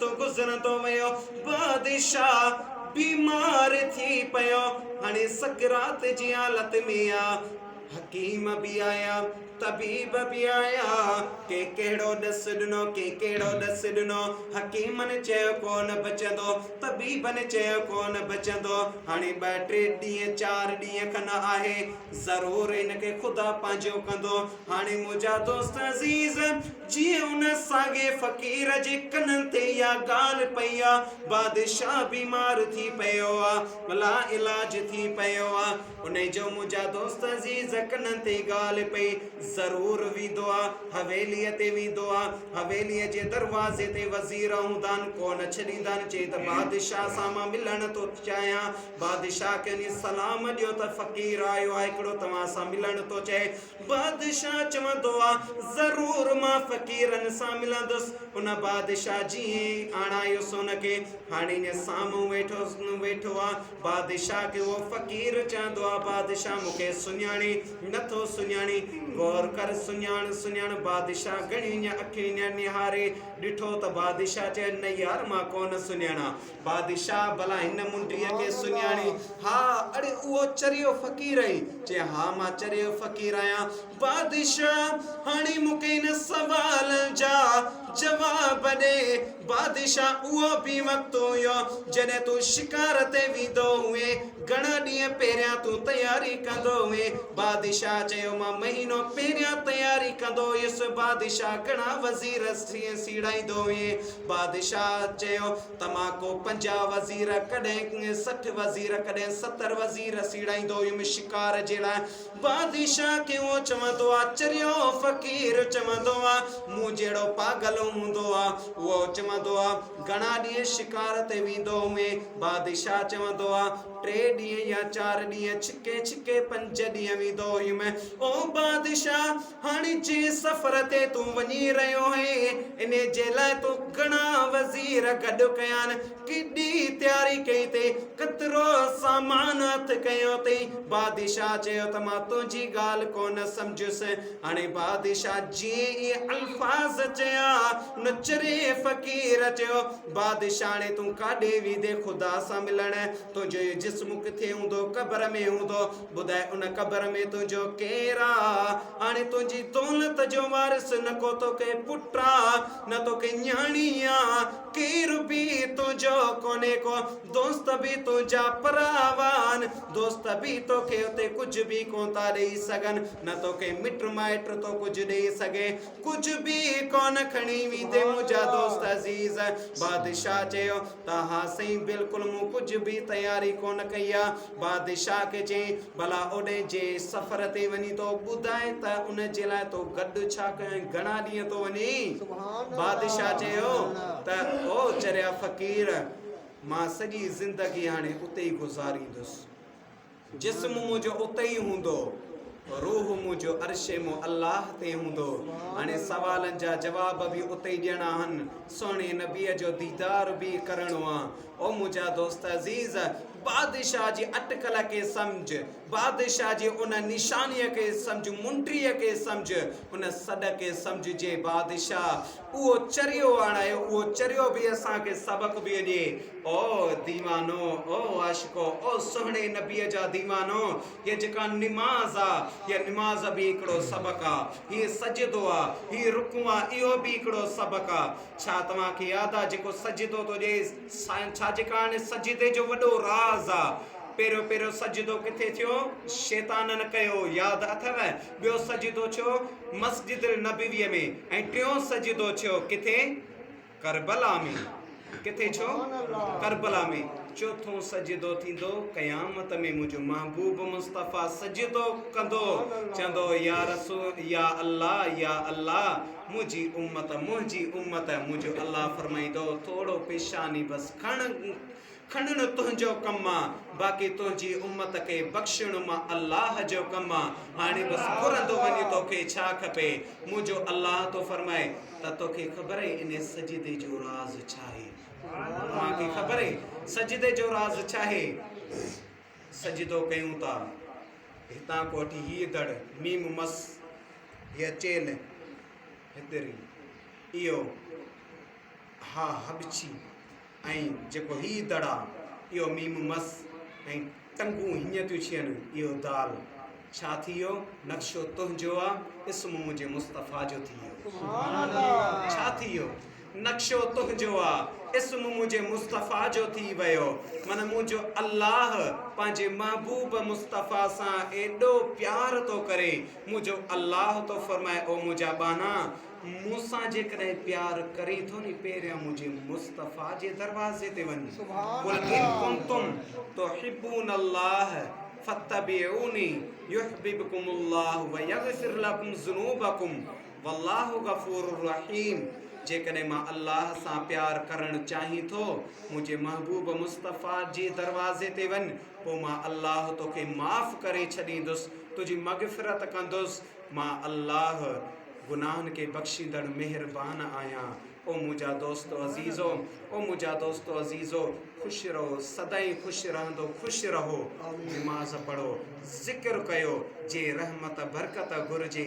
वक्त गुज़रंदो वियो बादशाह बीमार थी पयो हाणे सकरात जी हालत में आ हकीम भी आया तबीब भी आया के केड़ो दस दिनो के केड़ो दस दिनो हकीम ने चयो कोन बचंदो तबीब ने चयो कोन बचंदो हाणे 2-3 ॾींहं 4 ॾींहं खन आहे ज़रूर इनके खुदा पंहिंजो कंदो हाणे मुंहिंजा दोस्त अज़ीज़ जीअं उन साॻे फ़क़ीर जे कननि ते इहा ॻाल्हि पई आहे बादशाह बीमार थी पियो आहे भला इलाज थी पियो आहे उन जो मुंहिंजा दोस्त अज़ीज़ कननि ते ॻाल्हि पई ज़रूर वेंदो आहे हवेलीअ ते वेंदो आहे हवेलीअ जे दरवाज़े ते वज़ीर हूंदा आहिनि कोन छॾींदा आहिनि चई त बादशाह सां मां मिलण थो चाहियां बादशाह खे वञी सलाम ॾियो त फ़क़ीर आयो आहे हिकिड़ो तव्हां सां मिलण थो चए बादशाह चवंदो आहे ज़रूर मां फ़क़ीरनि सां मिलंदुसि उन बादशाह जीअं आणायोसि हुनखे हाणे ईअं साम्हूं वेठो आहे बादशाह खे उहो फ़क़ीर चवंदो आहे बादशाह मूंखे सुञाणे नथो सुञाणे गौर कर सुञाण बादशाह घणी ईअं अखियूं निहारे ॾिठो त बादशाह चए न यार मां कोन सुञाणा बादशाह भला हिन मुंडीअ खे सुञाणे हा अड़े उहो चरियो फ़क़ीर ई चए हा मां चरियो फ़क़ीर आहियां बादशाह हाणे मूंखे हिन सवाल जा जवाब ॾे बादशाह उहो बि वक़्तु हुयो जॾहिं तूं शिकार ते वेंदो हुए घणा ॾींहं पहिरियां तूं तयारी कंदो हुए बादशाह चयो मां महीनो पहिरियां तयारी कंदो हुयुसि बादशाह घणा वज़ीर सीड़ाईंदो हुए बादशाह चयो तमाको 50 वज़ीर कॾहिं 60 वज़ीर कॾहिं 70 वज़ीर सीड़ाईंदो हुयुमि शिकार जे लाइ बादशाह खे उहो चवंदो आहे चरियो फ़क़ीर चवंदो आहे मूं जहिड़ो पागल हूंदो आहे उहो चवंदो आहे घणा ॾींहं शिकार ते वेंदो हुए बादशाह चवंदो आहे 3 ॾींहं या 4 ॾींहं छिके 5 ॾींहं वेंदो हुयुमि ओ बादशाह हाणे जे सफ़र ते तूं वञी रहियो आहे इन जे लाइ तूं घणा वज़ीर गॾु कया आहिनि केॾी तयारी कई अथई केतिरो सामान हथ कयो अथई बादशाह चयो त मां तुंहिंजी ॻाल्हि कोन सम्झुसि हाणे बादशाह जीअं इहे अल्फाज़ चया उन चरे फ़क़ीर चयो बादशाह हाणे तूं काॾे वेंदे ख़ुदा सां मिलण तुंहिंजो जिस्म किथे हूंदो क़बर में हूंदो ॿुधाए उन क़बर में तुंहिंजो केरु आहे हाणे तुंहिंजी दौलत जो वारिस न को तोखे पुटु आहे न तोखे न्याणी आहे केरु बि तुंहिंजो कोन्हे को दोस्त बि तुंहिंजा परावान दोस्त बि तोखे उते कुझु बि कोन था ॾेई सघनि न तोखे मिट माइट तो कुझु ॾेई सघे कुझु बि कोन खणी वेंदे मुंहिंजा दोस्त अज़ीज़ बादशाह चयो त हा साईं बिल्कुलु मूं कुझु बि तयारी कोन कई आहे बादशाह खे चई भला ओॾे जे सफ़र ते वञी तो ॿुधाए त उन जे लाइ तो गॾु छा कयां घणा ॾींहं तो वञी बादशाह चयो त ओ चरिया फ़क़ीर मां सॼी ज़िंदगी हाणे उते ई गुज़ारींदुसि जिस्म मुंहिंजो उते ई हूंदो रूह मुंहिंजो अर्शे मो अल्लाह ते हूंदो हाणे सवालनि जा जवाब बि उते ई ॾियणा आहिनि सोणे नबीअ जो दीदार बि करिणो आहे ओ मुंहिंजा दोस्त अज़ीज़ बादशाह जी अटकल के समझ बादशाह जी उन निशानीअ के समझ मुंडीअ के समझ उन सॾ के समझ जे बादशाह उहो चरियो आणायो उहो चरियो बि असांखे सबक बि ॾिए ओ दीवानो ओ आशिको ओ सुहिणे नबीअ जा दीवानो ये जेका निमाज़ आहे ये निमाज़ बि हिकिड़ो सबक आहे हीअ सजदो आहे हीअ रुकू आहे इहो बि हिकिड़ो सबक आहे छा तव्हांखे यादि आहे जेको सजदो थो ॾिए छा जेका हाणे सजदे जो वॾो राज़ आहे पहिरियों सजदो किथे थियो शैताननि कयो यादि अथव ॿियो सजदो थियो मस्जिद नबवीअ में ऐं टियों सजदो थियो किथे करबला में किथे छो करबला में चौथों सजदो थींदो क़यामत में मुंहिंजो महबूब मुस्तफ़ा सजदो कंदो चवंदो या रसूल या अल्लाह मुंहिंजी उम्मत मुंहिंजो अल्लाह फरमाईंदो थोरो पेशानी बसि खणणु तुंहिंजो कमु आहे बाक़ी तुंहिंजी उम्मत खे बख़्शण मां अल्लाह जो कमु आहे हाणे बसि घुरंदो वञी तोखे छा खपे मुंहिंजो अल्लाह तो फरमाए त तोखे ख़बर आहे इन सजदे जो राज़ छा आहे तव्हांखे ख़बर आहे सजदे जो राज़ छा आहे सजदो कयूं था हितां को वठी हीअ दड़ मीम मस हीअ चेल हितरी इहो हा हबची ऐं जेको ही दड़ा इहो मीम मस ऐं टंगूं हीअं थियूं थियनि इहो दाल छा थी वियो नक्शो तुंहिंजो आहे इस्म मुंहिंजे मुस्तफ़ा जो थी वियो छा थी वियो नक्शो तुंहिंजो आहे इस्म मुंहिंजे मुस्तफ़ा जो थी वियो माना मुंहिंजो अल्लाह पंहिंजे महबूब मुस्तफ़ा सां एॾो प्यार थो करे मुंहिंजो अल्लाह थो फरमाए ओ मुंहिंजा बाना मूंसां जेकॾहिं प्यार करे थो नी पहिरियां मुंहिंजे मुस्तफ़ा जे दरवाज़े ते वञ कुल इन कुंतुम तुहिब्बूनल्लाह फत्तबिऊनी युहब्बिबकुमुल्लाह व यगफिर लकुम ज़ुनूबकुम वल्लाहु गफूरुर रहीम जेकॾहिं मां अल्लाह सां प्यार करणु चाहीं थो मुंहिंजे महबूब मुस्तफ़ा जे दरवाज़े ते वञ पोइ मां अल्लाह तोखे माफ़ करे छॾींदुसि तुंहिंजी मग़फ़िरत कंदुसि मां अल्लाह गुनाहनि खे बख़्शींदड़ महिरबान आहियां ओ मुंहिंजा दोस्तो अज़ीज़ो ख़ुशि रहो सदाईं ख़ुशि रहंदो ख़ुशि रहो नमाज़ पढ़ो ज़िक्र कयो जे रहमत बरकत घुरिजे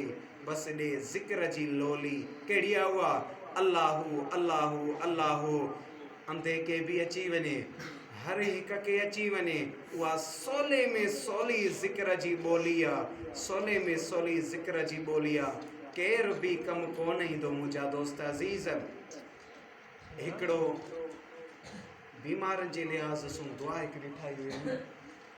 बसि ॾे ज़िक्र जी लोली कहिड़ी आहे उहा अल्लाहु अल्लाहु अल्लाहु अंधे खे बि अची वञे हर हिक खे अची वञे उहा सोले में सोली ज़िक्र जी ॿोली आहे सोले में सोली ज़िक्र जी ॿोली आहे केर बि कमु कोन ईंदो मुंहिंजा दोस्त अज़ीज़ हिकिड़ो बीमारनि जे लिहाज़ सां दुआ हिकिड़ी ठाही हुई